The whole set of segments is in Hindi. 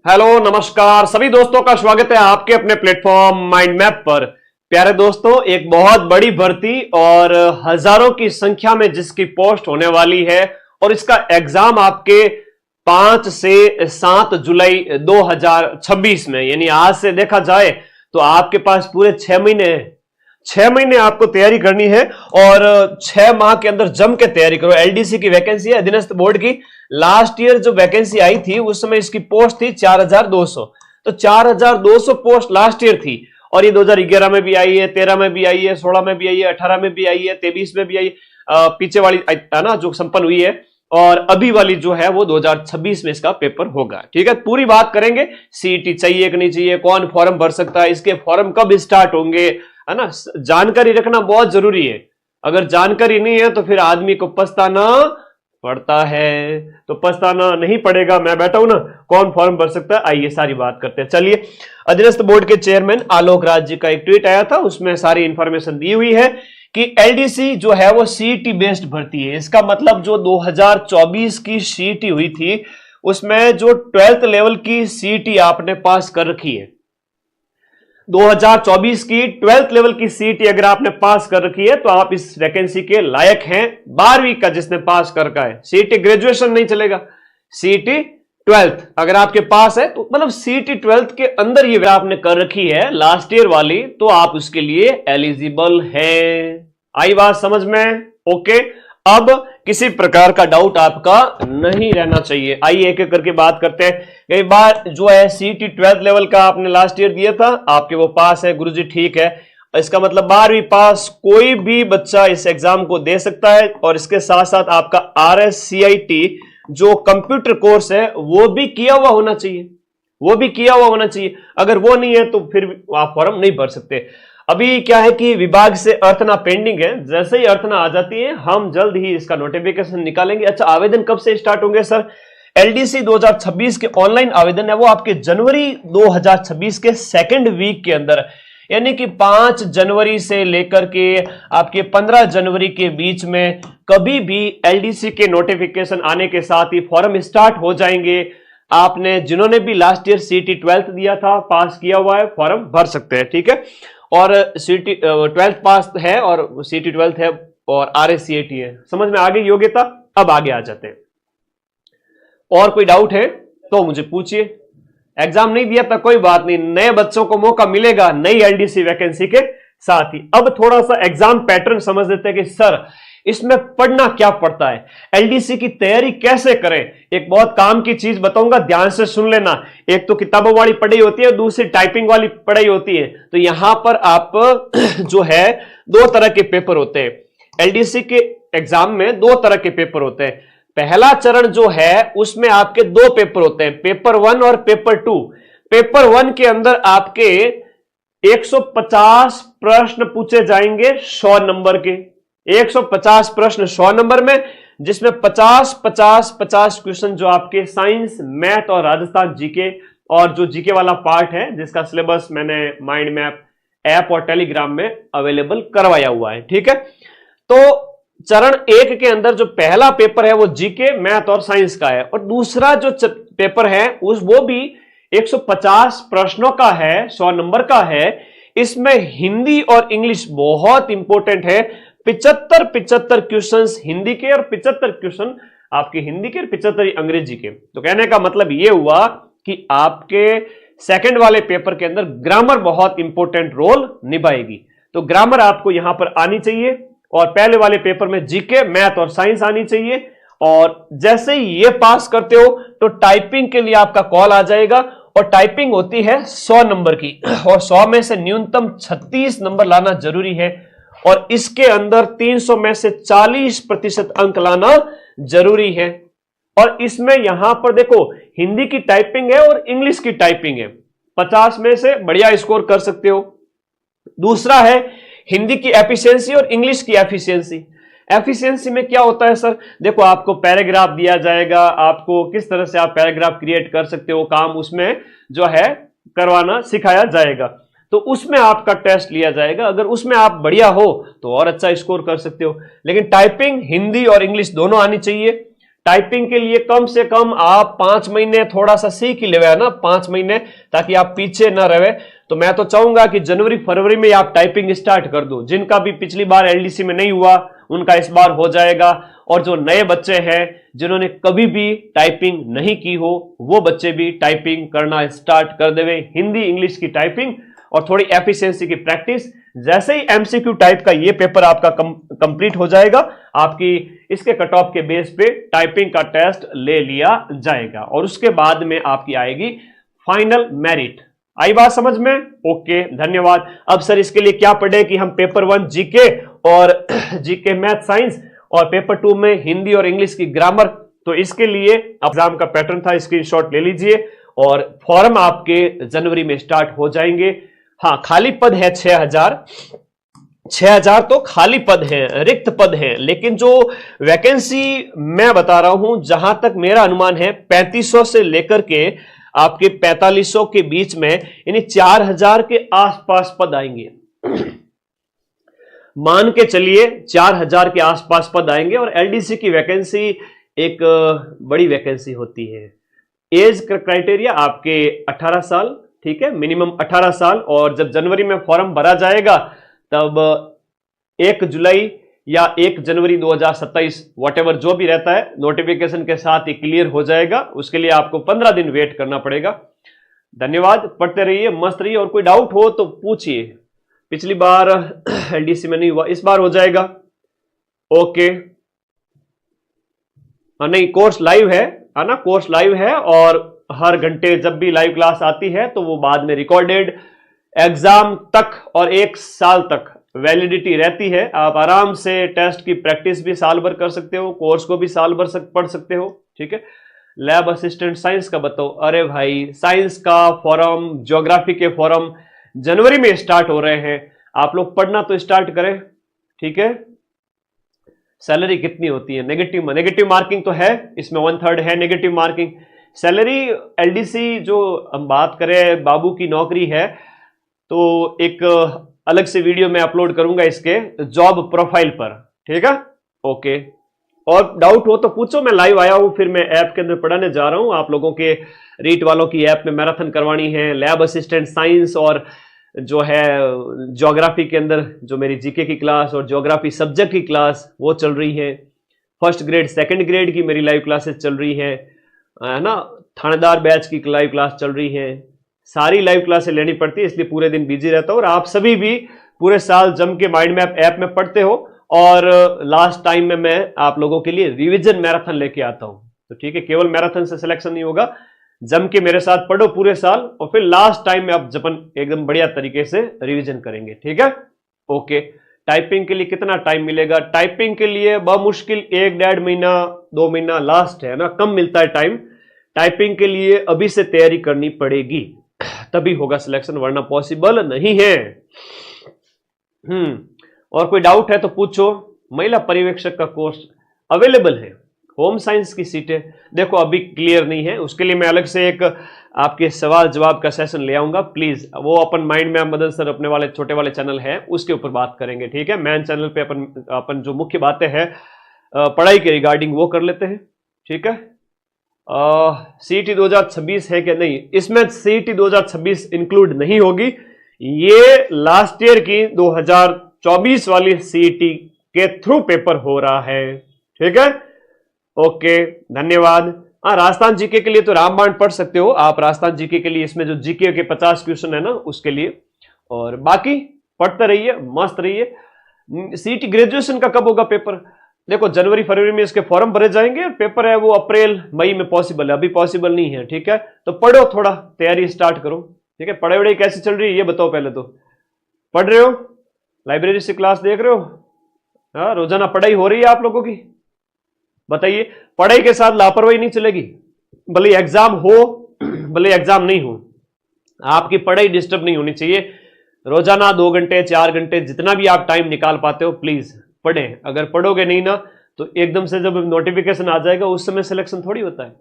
हेलो नमस्कार सभी दोस्तों का स्वागत है आपके अपने प्लेटफॉर्म माइंड मैप पर। प्यारे दोस्तों, एक बहुत बड़ी भर्ती और हजारों की संख्या में जिसकी पोस्ट होने वाली है और इसका एग्जाम आपके 5 से 7 जुलाई 2026 में, यानी आज से देखा जाए तो आपके पास पूरे 6 महीने आपको तैयारी करनी है और 6 माह के अंदर जम के तैयारी करो। एलडीसी की वैकेंसी है, अधीनस्थ बोर्ड की। लास्ट ईयर जो वैकेंसी आई थी उस समय इसकी पोस्ट थी 4200, तो 4200 पोस्ट लास्ट ईयर थी और ये 2011 में भी आई है, 13 में भी आई है, 16 में भी आई है, 18 में भी आई है, 23 में भी आई है, पीछे वाली है ना जो संपन्न हुई है, और अभी वाली जो है वो 2026 में इसका पेपर होगा। ठीक है, पूरी बात करेंगे। सीईटी चाहिए कि नहीं चाहिए, कौन फॉर्म भर सकता है, इसके फॉर्म कब स्टार्ट होंगे, है ना। जानकारी रखना बहुत जरूरी है। अगर जानकारी नहीं है तो फिर आदमी को पछताना पड़ता है, तो पछताना नहीं पड़ेगा। मैं बैठा हूं ना, कौन फॉर्म भर सकता है, आइए सारी बात करते हैं। चलिए, अधीनस्थ बोर्ड के चेयरमैन आलोक राज जी का एक ट्वीट आया था, उसमें सारी इंफॉर्मेशन दी हुई है कि एलडीसी जो है वो सीईटी बेस्ड भर्ती है। इसका मतलब जो 2024 की सीईटी हुई थी उसमें जो 12th लेवल की सीईटी आपने पास कर रखी है, 2024 की 12th लेवल की सीईटी अगर आपने पास कर रखी है तो आप इस वैकेंसी के लायक हैं। 12वीं का जिसने पास कर रखा है, सीईटी ग्रेजुएशन नहीं चलेगा, सीईटी 12th अगर आपके पास है तो मतलब सीईटी 12th के अंदर ये आपने कर रखी है लास्ट ईयर वाली, तो आप उसके लिए एलिजिबल हैं। आई बात समझ में? ओके, अब किसी प्रकार का डाउट आपका नहीं रहना चाहिए। आइए एक एक करके बात करते हैं। कई बार जो है सीईटी 12th लेवल का आपने लास्ट ईयर दिया था, आपके वो पास है, गुरुजी ठीक है, इसका मतलब 12वीं पास कोई भी बच्चा इस एग्जाम को दे सकता है। और इसके साथ साथ आपका RSCIT जो कंप्यूटर कोर्स है वो भी किया हुआ होना चाहिए, वो भी किया हुआ होना चाहिए। अगर वो नहीं है तो फिर आप फॉर्म नहीं भर सकते। अभी क्या है कि विभाग से अर्थना पेंडिंग है, जैसे ही अर्थना आ जाती है हम जल्द ही इसका नोटिफिकेशन निकालेंगे। अच्छा, आवेदन कब से स्टार्ट होंगे सर? एलडीसी 2026 के ऑनलाइन आवेदन है वो आपके जनवरी 2026 के सेकेंड वीक के अंदर, यानी कि 5 जनवरी से लेकर के आपके 15 जनवरी के बीच में कभी भी एलडीसी के नोटिफिकेशन आने के साथ ही फॉर्म स्टार्ट हो जाएंगे। आपने जिन्होंने भी लास्ट ईयर सीईटी 12th दिया था, पास किया हुआ है, फॉर्म भर सकते हैं। ठीक है, और सीईटी 12th पास है और सीईटी 12th है और RSCIT है। समझ में आ गई योग्यता? अब आगे आ जाते हैं। और कोई डाउट है तो मुझे पूछिए। एग्जाम नहीं दिया था कोई बात नहीं, नए बच्चों को मौका मिलेगा नई एलडीसी वैकेंसी के साथ ही। अब थोड़ा सा एग्जाम पैटर्न समझ लेते हैं कि सर इसमें पढ़ना क्या पड़ता है, एलडीसी की तैयारी कैसे करें। एक बहुत काम की चीज बताऊंगा, ध्यान से सुन लेना। एक तो किताबों वाली पढ़ाई होती है, दूसरी टाइपिंग वाली पढ़ाई होती है। तो यहां पर आप जो है 2 तरह के पेपर होते हैं। एलडीसी के एग्जाम में 2 तरह के पेपर होते हैं। पहला चरण जो है उसमें आपके 2 पेपर होते हैं, पेपर 1 और पेपर 2। पेपर 1 के अंदर आपके 150 प्रश्न पूछे जाएंगे 100 नंबर के, 150 प्रश्न 100 नंबर में, जिसमें 50 क्वेश्चन जो आपके साइंस, मैथ और राजस्थान जीके, और जो जीके वाला पार्ट है जिसका सिलेबस मैंने माइंड मैप ऐप और टेलीग्राम में अवेलेबल करवाया हुआ है। ठीक है, तो चरण 1 के अंदर जो पहला पेपर है वो जीके, मैथ और साइंस का है, और दूसरा जो पेपर है वो भी 150 प्रश्नों का है, 100 नंबर का है। इसमें हिंदी और इंग्लिश बहुत इंपॉर्टेंट है। 75 क्वेश्चंस हिंदी के और 75 क्वेश्चन आपके हिंदी के और 75 अंग्रेजी के। तो कहने का मतलब यह हुआ कि आपके सेकंड वाले पेपर के अंदर ग्रामर बहुत इंपॉर्टेंट रोल निभाएगी। तो ग्रामर आपको यहां पर आनी चाहिए, और पहले वाले पेपर में जीके, मैथ और साइंस आनी चाहिए। और जैसे ही ये पास करते हो तो टाइपिंग के लिए आपका कॉल आ जाएगा, और टाइपिंग होती है 100 नंबर की, और 100 में से न्यूनतम 36 नंबर लाना जरूरी है, और इसके अंदर 300 में से 40% अंक लाना जरूरी है। और इसमें यहां पर देखो, हिंदी की टाइपिंग है और इंग्लिश की टाइपिंग है, 50 में से बढ़िया स्कोर कर सकते हो। दूसरा है हिंदी की एफिशिएंसी और इंग्लिश की एफिशिएंसी। एफिशिएंसी में क्या होता है सर? देखो, आपको पैराग्राफ दिया जाएगा, आपको किस तरह से आप पैराग्राफ क्रिएट कर सकते हो, काम उसमें जो है करवाना सिखाया जाएगा। तो उसमें आपका टेस्ट लिया जाएगा। अगर उसमें आप बढ़िया हो तो और अच्छा स्कोर कर सकते हो। लेकिन टाइपिंग हिंदी और इंग्लिश दोनों आनी चाहिए। टाइपिंग के लिए कम से कम आप 5 महीने थोड़ा सा सीख ही लेवे ना, 5 महीने, ताकि आप पीछे ना रहे। तो मैं तो चाहूंगा कि जनवरी फरवरी में आप टाइपिंग स्टार्ट कर दो। जिनका भी पिछली बार एलडीसी में नहीं हुआ उनका इस बार हो जाएगा, और जो नए बच्चे हैं जिन्होंने कभी भी टाइपिंग नहीं की हो वो बच्चे भी टाइपिंग करना स्टार्ट कर देवे। हिंदी इंग्लिश की टाइपिंग और थोड़ी एफिशिएंसी की प्रैक्टिस। जैसे ही एमसीक्यू टाइप का ये पेपर आपका कंप्लीट हो जाएगा, आपकी इसके कट ऑफ के बेस पे टाइपिंग का टेस्ट ले लिया जाएगा, और उसके बाद में आपकी आएगी फाइनल मेरिट। आई बात समझ में? ओके, धन्यवाद। अब सर इसके लिए क्या पढ़े कि हम पेपर 1 जीके और जीके मैथ साइंस और पेपर 2 में हिंदी और इंग्लिश की ग्रामर। तो इसके लिए एग्जाम का पैटर्न था, स्क्रीनशॉट ले लीजिए, और फॉर्म आपके जनवरी में स्टार्ट हो जाएंगे। हाँ, खाली पद है 6000 तो खाली पद है, रिक्त पद है, लेकिन जो वैकेंसी मैं बता रहा हूं, जहां तक मेरा अनुमान है 3500 से लेकर के आपके 4500 के बीच में, यानी 4000 के आसपास पद आएंगे। मान के चलिए 4000 के आसपास पद आएंगे। और एलडीसी की वैकेंसी एक बड़ी वैकेंसी होती है। एज क्राइटेरिया आपके 18 साल, ठीक है, मिनिमम 18 साल। और जब जनवरी में फॉर्म भरा जाएगा तब 1 जुलाई या 1 जनवरी 2027 व्हाटएवर जो भी रहता है, नोटिफिकेशन के साथ ही क्लियर हो जाएगा। उसके लिए आपको 15 दिन वेट करना पड़ेगा। धन्यवाद, पढ़ते रहिए, मस्त रहिए, और कोई डाउट हो तो पूछिए। पिछली बार एलडीसी में नहीं हुआ, इस बार हो जाएगा। ओके, नहीं, कोर्स लाइव है ना, कोर्स लाइव है, और हर घंटे जब भी लाइव क्लास आती है तो वो बाद में रिकॉर्डेड एग्जाम तक और 1 साल तक वैलिडिटी रहती है। आप आराम से टेस्ट की प्रैक्टिस भी साल भर कर सकते हो, कोर्स को भी साल भर पढ़ सकते हो, ठीक है। लैब असिस्टेंट साइंस का बताओ। अरे भाई, साइंस का फॉरम, ज्योग्राफी के फॉरम जनवरी में स्टार्ट हो रहे हैं। आप लोग पढ़ना तो स्टार्ट करें, ठीक है। सैलरी कितनी होती है? नेगेटिव मार्किंग तो है इसमें, 1/3 है नेगेटिव मार्किंग। सैलरी एलडीसी जो हम बात करें, बाबू की नौकरी है, तो एक अलग से वीडियो में अपलोड करूंगा इसके जॉब प्रोफाइल पर, ठीक है। ओके, और डाउट हो तो पूछो। मैं लाइव आया हूं, फिर मैं ऐप के अंदर पढ़ाने जा रहा हूं। आप लोगों के रीट वालों की ऐप में मैराथन करवानी है, लैब असिस्टेंट साइंस और जो है ज्योग्राफी के अंदर जो मेरी जीके की क्लास और ज्योग्राफी सब्जेक्ट की क्लास वो चल रही है। फर्स्ट ग्रेड सेकंड ग्रेड की मेरी लाइव क्लासेस चल रही है ना। थानेदार बैच की लाइव क्लास चल रही है। सारी लाइव क्लासें लेनी पड़ती है, इसलिए पूरे दिन बिजी रहता हूं। और आप सभी भी पूरे साल जम के माइंड मैप ऐप में पढ़ते हो, और लास्ट टाइम में मैं आप लोगों के लिए रिवीजन मैराथन लेके आता हूं। तो ठीक है, केवल मैराथन से सिलेक्शन नहीं होगा, जम के मेरे साथ पढ़ो पूरे साल, और फिर लास्ट टाइम में आप जपन एकदम बढ़िया तरीके से रिवीजन करेंगे, ठीक है। ओके, टाइपिंग के लिए कितना टाइम मिलेगा? टाइपिंग के लिए बमुश्किल 1-1.5 महीना 2 महीना लास्ट है ना, कम मिलता है टाइम। टाइपिंग के लिए अभी से तैयारी करनी पड़ेगी, तभी होगा सिलेक्शन, वरना पॉसिबल नहीं है। और कोई डाउट है तो पूछो। महिला पर्यवेक्षक का कोर्स अवेलेबल है, होम साइंस की सीटें देखो अभी क्लियर नहीं है, उसके लिए मैं अलग से एक आपके सवाल जवाब का सेशन ले आऊंगा। प्लीज वो अपन माइंड में मदन सर अपने वाले छोटे वाले चैनल है उसके ऊपर बात करेंगे, ठीक है। मेन चैनल पे अपन जो मुख्य बातें हैं पढ़ाई के रिगार्डिंग वो कर लेते हैं, ठीक है। सीईटी 2026 है क्या? नहीं, इसमें सीईटी 2026 इंक्लूड नहीं होगी। ये लास्ट ईयर की 2024 वाली सीईटी के थ्रू पेपर हो रहा है, ठीक है। ओके, धन्यवाद। राजस्थान जीके के लिए तो रामबाण पढ़ सकते हो आप। राजस्थान जीके के लिए इसमें जो जीके के 50 क्वेश्चन है ना उसके लिए, और बाकी पढ़ते रहिए, मस्त रहिए। सीईटी ग्रेजुएशन का कब होगा पेपर? देखो जनवरी फरवरी में इसके फॉर्म भरे जाएंगे, और पेपर है वो अप्रैल मई में पॉसिबल है, अभी पॉसिबल नहीं है, ठीक है। तो पढ़ो, थोड़ा तैयारी स्टार्ट करो, ठीक है। पढ़ाई वढ़ाई कैसी चल रही है ये बताओ पहले तो। पढ़ रहे हो? लाइब्रेरी से क्लास देख रहे हो? हाँ, रोजाना पढ़ाई हो रही है आप लोगों की? बताइए। पढ़ाई के साथ लापरवाही नहीं चलेगी, भले एग्जाम हो भले एग्जाम नहीं हो, आपकी पढ़ाई डिस्टर्ब नहीं होनी चाहिए। रोजाना 2 घंटे 4 घंटे जितना भी आप टाइम निकाल पाते हो प्लीज पढ़ें। अगर पढ़ोगे नहीं ना तो एकदम से जब नोटिफिकेशन आ जाएगा उस समय सिलेक्शन थोड़ी होता है,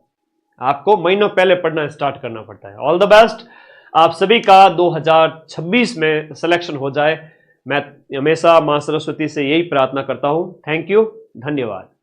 आपको महीनों पहले पढ़ना स्टार्ट करना पड़ता है। ऑल द बेस्ट आप सभी का 2026 में सिलेक्शन हो जाए। मैं हमेशा मां सरस्वती से यही प्रार्थना करता हूं। थैंक यू, धन्यवाद।